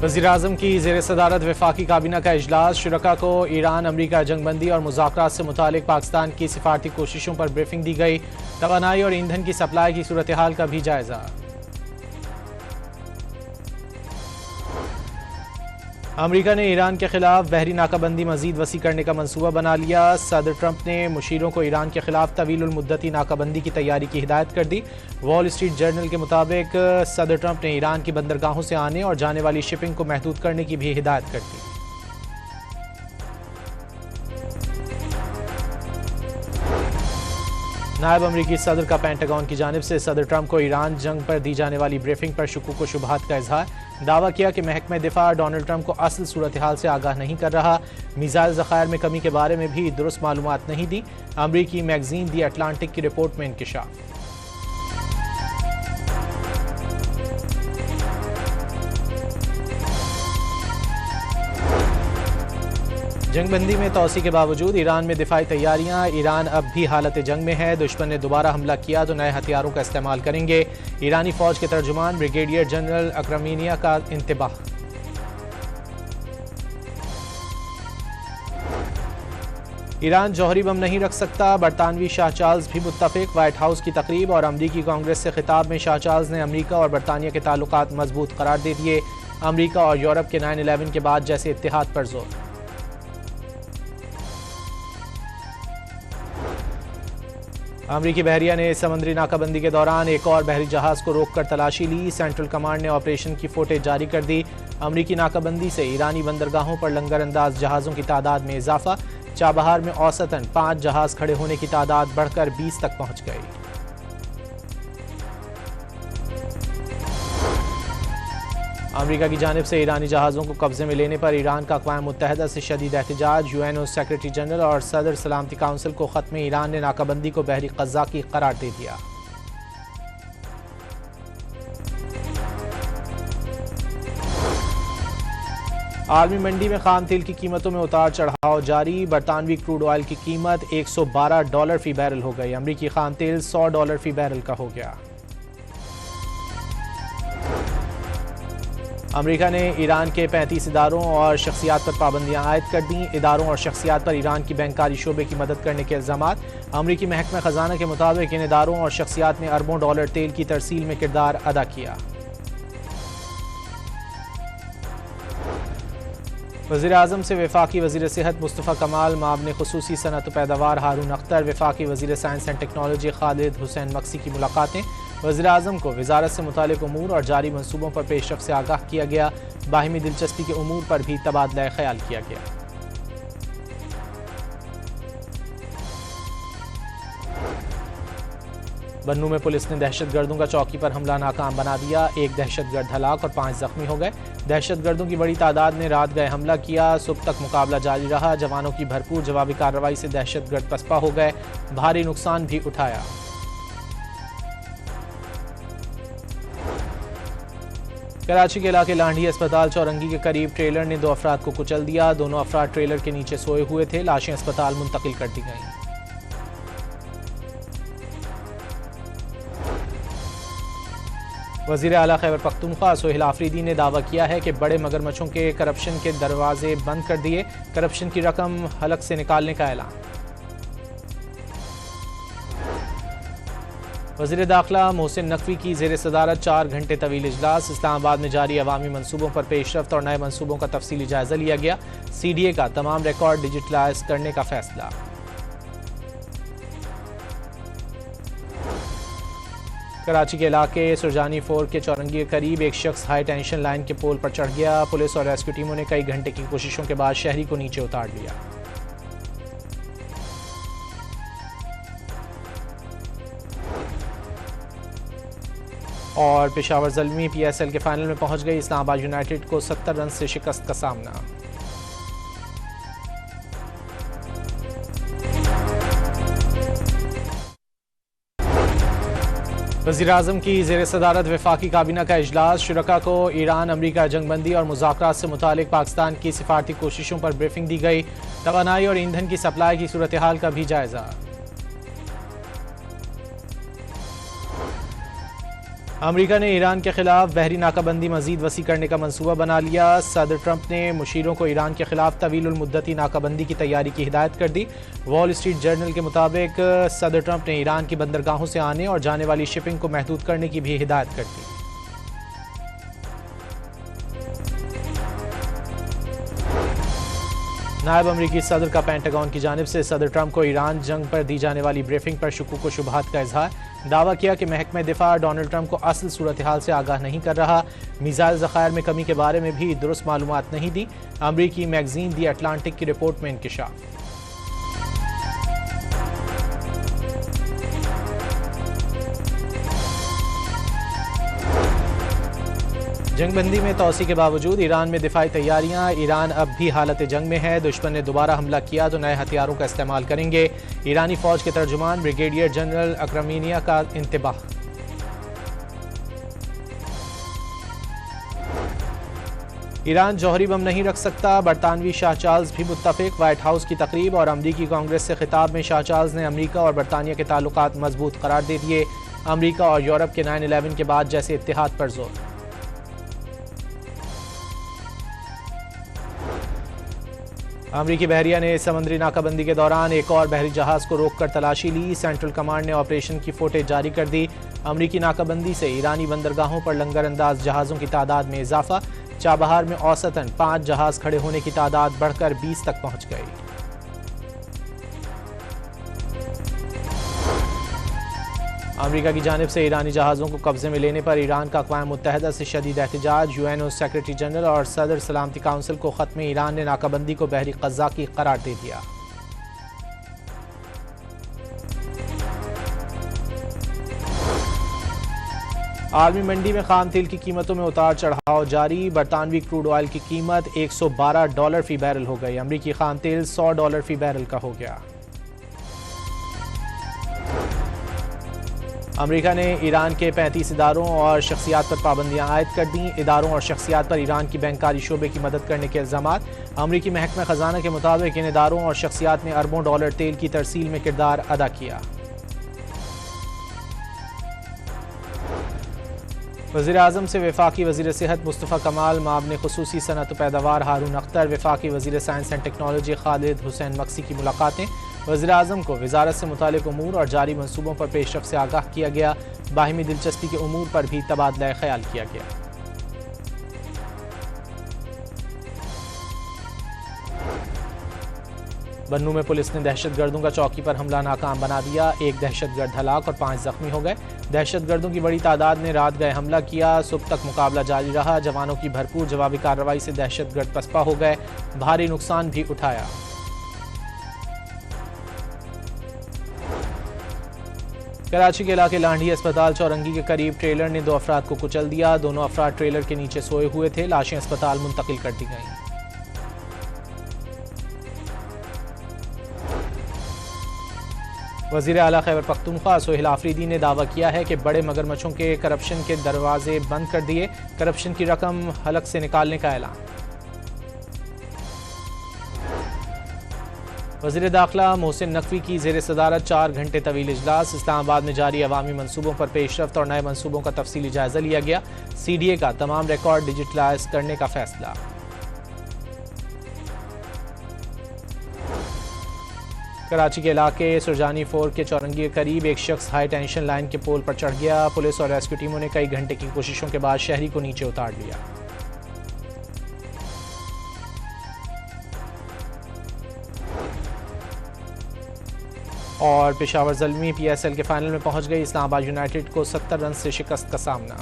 वज़ीर-ए-आज़म की ज़ेर सदारत वफाकी काबीना का इजलास। शुरका को ईरान अमरीका जंगबंदी और मुज़ाकरात से मुतालिक पाकिस्तान की सिफारती कोशिशों पर ब्रीफिंग दी गई। तवानाई और ईंधन की सप्लाई की सूरत हाल का भी जायजा। अमरीका ने ईरान के खिलाफ बहरी नाकाबंदी मजीद वसी करने का मंसूबा बना लिया। सदर ट्रंप ने मुशीरों को ईरान के खिलाफ तवील मुद्दती नाकाबंदी की तैयारी की हिदायत कर दी। वॉल स्ट्रीट जर्नल के मुताबिक सदर ट्रंप ने ईरान की बंदरगाहों से आने और जाने वाली शिपिंग को महदूद करने की भी हिदायत कर दी। नायब अमरीकी सदर का पेंटागन की जानिब से सदर ट्रंप को ईरान जंग पर दी जाने वाली ब्रीफिंग पर शुकूक व शुबहात का इजहार। दावा किया कि महकमा दिफा डोनाल्ड ट्रंप को असल सूरत हाल से आगाह नहीं कर रहा। मिसाइल ज़खायर में कमी के बारे में भी दुरुस्त मालूमात नहीं दी। अमरीकी मैगजीन दी अटलांटिक की रिपोर्ट में इंकिशाफ। जंगबंदी में तोसी के बावजूद ईरान में दिफाई तैयारियां। ईरान अब भी हालत जंग में है। दुश्मन ने दोबारा हमला किया तो नए हथियारों का इस्तेमाल करेंगे। ईरानी फौज के तर्जुमान ब्रिगेडियर जनरल अक्रमीनिया का इंतबाह। ईरान जौहरी बम नहीं रख सकता। बरतानवी शाह चार्ल्स भी मुत्तफिक। व्हाइट हाउस की तकरीब और अमरीकी कांग्रेस से खिताब में शाह चार्ल्स ने अमरीका और बरतानिया के ताल्लुकात मजबूत करार दे दिए। अमरीका और यूरोप के 9/11 के बाद जैसे इत्तेहाद पर जोर। अमरीकी बहरिया ने समंदरी नाकाबंदी के दौरान एक और बहरी जहाज को रोककर तलाशी ली। सेंट्रल कमांड ने ऑपरेशन की फुटेज जारी कर दी। अमरीकी नाकाबंदी से ईरानी बंदरगाहों पर लंगर अंदाज जहाज़ों की तादाद में इजाफा। चाबहार में औसतन 5 जहाज खड़े होने की तादाद बढ़कर 20 तक पहुंच गई। अमरीका की जानिब से ईरानी जहाज़ों को कब्जे में लेने पर ईरान का अक़वाम मुत्तहिदा से शदीद एहतजाज। यूएनओ सेक्रेटरी जनरल और सदर सलामती काउंसिल को ख़त में ईरान ने नाकाबंदी को बहरी क़ज़्ज़ाक़ी करार दे दिया। आलमी मंडी में खाम तेल की कीमतों में उतार चढ़ाव जारी। बरतानवी क्रूड ऑयल की कीमत $112 फी बैरल हो गई। अमरीकी खाम तेल $100 फी बैरल का हो गया। अमरीका ने ईरान के 35 इदारों और शख्सियात पर पाबंदियां आयद कर दी। इदारों और शख्सियात पर ईरान की बैंकारी शोबे की मदद करने के इल्ज़ामात। अमरीकी महकमा खजाना के मुताबिक इन इदारों और शख्सियात ने अरबों डॉलर तेल की तरसील में किरदार अदा किया। वज़ीर-ए-आज़म से वफाकी वज़ीर सेहत मुस्तफ़ा कमाल, मामले ख़ुसूसी सनअत पैदावार हारून अख्तर, वफाकी वज़ीर science and technology Khalid Hussain Maksi की मुलाकातें। वज़ीर-ए-आज़म को वज़ारत से मुतालिक उमूर और जारी मनसूबों पर पेशरफ से आगाह किया गया। बाहिमी दिलचस्पी के उमूर पर भी तबादला ख्याल किया गया। बन्नू में पुलिस ने दहशतगर्दों का चौकी पर हमला नाकाम बना दिया। एक दहशतगर्द हलाक और 5 जख्मी हो गए। दहशतगर्दों की बड़ी तादाद ने रात गए हमला किया। सुबह तक मुकाबला जारी रहा। जवानों की भरपूर जवाबी कार्रवाई से दहशतगर्द पसपा हो गए। भारी नुकसान भी उठाया। कराची के इलाके लांढी अस्पताल चौरंगी के करीब ट्रेलर ने 2 अफराद को कुचल दिया। दोनों अफराद ट्रेलर के नीचे सोए हुए थे। लाशें अस्पताल मुंतकिल कर दी गईं। वज़ीर आला खैबर पख्तूनख्वा सोहेल आफरीदी ने दावा किया है कि बड़े मगरमच्छों के करप्शन के दरवाजे बंद कर दिए। करप्शन की रकम हलक से निकालने का ऐलान। वज़ीर दाखिला मोहसिन नकवी की ज़ेर सदारत 4 घंटे तवील इजलास। इस्लामाबाद में जारी अवामी मनसूबों पर पेशरफ्त और नए मनसूबों का तफसीली जायजा लिया गया। CDA का तमाम रिकॉर्ड डिजिटलाइज करने का फैसला। कराची के इलाके सुरजानी फोर के चौरंगी के करीब एक शख्स हाई टेंशन लाइन के पोल पर चढ़ गया। पुलिस और रेस्क्यू टीमों ने कई घंटे की कोशिशों के बाद शहरी को नीचे उतार लिया। और पेशावर ज़ल्मी PSL के फाइनल में पहुंच गई। इस्लामाबाद यूनाइटेड को 70 रन से शिकस्त का सामना। वज़ीर-ए-आज़म की ज़ेर सदारत वफाकी काबीना का इजलास। शुरका को ईरान अमरीका जंगबंदी और मुज़ाकरात से मुतालिक पाकिस्तान की सिफारती कोशिशों पर ब्रीफिंग दी गई। तवानाई और ईंधन की सप्लाई की सूरत हाल का भी जायजा। अमेरिका ने ईरान के खिलाफ बहरी नाकाबंदी मजीद वसी करने का मंसूबा बना लिया। सदर ट्रंप ने मुशीरों को ईरान के खिलाफ तवीलुल मुद्दती नाकाबंदी की तैयारी की हिदायत कर दी। वॉल स्ट्रीट जर्नल के मुताबिक सदर ट्रंप ने ईरान की बंदरगाहों से आने और जाने वाली शिपिंग को महदूद करने की भी हिदायत कर दी। नायब अमरीकी सदर का पेंटागन की जानिब से सदर ट्रंप को ईरान जंग पर दी जाने वाली ब्रीफिंग पर शुकूक व शुबहात का इजहार। दावा किया कि महकमा दिफा डोनाल्ड ट्रंप को असल सूरत हाल से आगाह नहीं कर रहा। मिसाइल ज़खायर में कमी के बारे में भी दुरुस्त मालूमात नहीं दी। अमरीकी मैगजीन दी अटलांटिक की रिपोर्ट में इंकिशाफ। जंगबंदी में तोसी के बावजूद ईरान में दिफाई तैयारियां। ईरान अब भी हालत जंग में है। दुश्मन ने दोबारा हमला किया तो नए हथियारों का इस्तेमाल करेंगे। ईरानी फौज के तर्जुमान ब्रिगेडियर जनरल अक्रमीनिया का इंतबाह। ईरान जौहरी बम नहीं रख सकता, बरतानवी शाह चार्ल्स भी मुत्तफिक। व्हाइट हाउस की तकरीब और अमरीकी कांग्रेस से खिताब में शाह चार्ल्स ने अमरीका और बरतानिया के ताल्लुकात मजबूत करार दे दिए। अमरीका और यूरोप के 9/11 के बाद जैसे इत्तेहाद पर जोर। अमरीकी बहरिया ने समुद्री नाकाबंदी के दौरान एक और बहरी जहाज को रोककर तलाशी ली। सेंट्रल कमांड ने ऑपरेशन की फुटेज जारी कर दी। अमरीकी नाकाबंदी से ईरानी बंदरगाहों पर लंगर अंदाज जहाज़ों की तादाद में इजाफा। चाबहार में औसतन 5 जहाज खड़े होने की तादाद बढ़कर 20 तक पहुंच गई। अमरीका की जानिब से ईरानी जहाज़ों को कब्जे में लेने पर ईरान का अक़वाम मुत्तहिदा से शदीद एहतजाज। यूएनओ सेक्रेटरी जनरल और सदर सलामती काउंसिल को ख़त्म ईरान ने नाकाबंदी को बहरी क़ज़्ज़ाक़ी करार दे दिया। आलमी मंडी में खाम तेल की कीमतों में उतार चढ़ाव जारी। बरतानवी क्रूड ऑयल की कीमत $112 फी बैरल हो गई। अमरीकी खाम तेल $100 फी बैरल का हो गया। अमेरिका ने ईरान के 35 इदारों और शख्सियात पर पाबंदियां आयद कर दी। इदारों और शख्सियात पर ईरान की बैंकारी शोबे की मदद करने के इल्जामात। अमरीकी महकमा खजाना के मुताबिक इन इदारों और शख्सियात ने अरबों डॉलर तेल की तरसील में किरदार अदा किया। वज़ीर आज़म से वफाकी वज़ीर सेहत मुस्तफ़ा कमाल, मामले ख़ुसूसी सनअत पैदावार हारून अख्तर, वफाकी वज़ीर science and technology Khalid Hussain Maksi की मुलाकातें। वज़ीर आज़म को वज़ारत से मुतालिक उमूर और जारी मनसूबों पर पेशरफ़ से आगाह किया गया। बाहिमी दिलचस्पी के उमूर पर भी तबादला ख्याल किया गया। बन्नू में पुलिस ने दहशतगर्दों का चौकी पर हमला नाकाम बना दिया। एक दहशतगर्द हलाक और 5 जख्मी हो गए। दहशतगर्दों की बड़ी तादाद ने रात गए हमला किया। सुबह तक मुकाबला जारी रहा। जवानों की भरपूर जवाबी कार्रवाई से दहशतगर्द पसपा हो गए। भारी नुकसान भी उठाया। कराची के इलाके लांडी अस्पताल चौरंगी के करीब ट्रेलर ने 2 अफराद को कुचल दिया। दोनों अफराद ट्रेलर के नीचे सोए हुए थे। लाशें अस्पताल मुंतकिल कर दी गईं। वज़ीर आला खैबर पख्तूनख्वा सोहेल आफरीदी ने दावा किया है कि बड़े मगरमच्छों के करप्शन के दरवाजे बंद कर दिए। करप्शन की रकम हलक से निकालने का ऐलान। वज़ीर दाखिला मोहसिन नकवी की ज़ेर सदारत 4 घंटे तवील इजलास। इस्लामाबाद में जारी अवामी मनसूबों पर पेशरफ्त और नए मनसूबों का तफसीली जायजा लिया गया। CDA का तमाम रिकॉर्ड डिजिटलाइज करने का फैसला। कराची के इलाके सुरजानी 4 के चौरंगी के करीब एक शख्स हाई टेंशन लाइन के पोल पर चढ़ गया। पुलिस और रेस्क्यू टीमों ने कई घंटे की कोशिशों के बाद शहरी को नीचे उतार लिया। और पेशावर ज़ल्मी PSL के फाइनल में पहुंच गई। इस्लामाबाद यूनाइटेड को 70 रन से शिकस्त का सामना।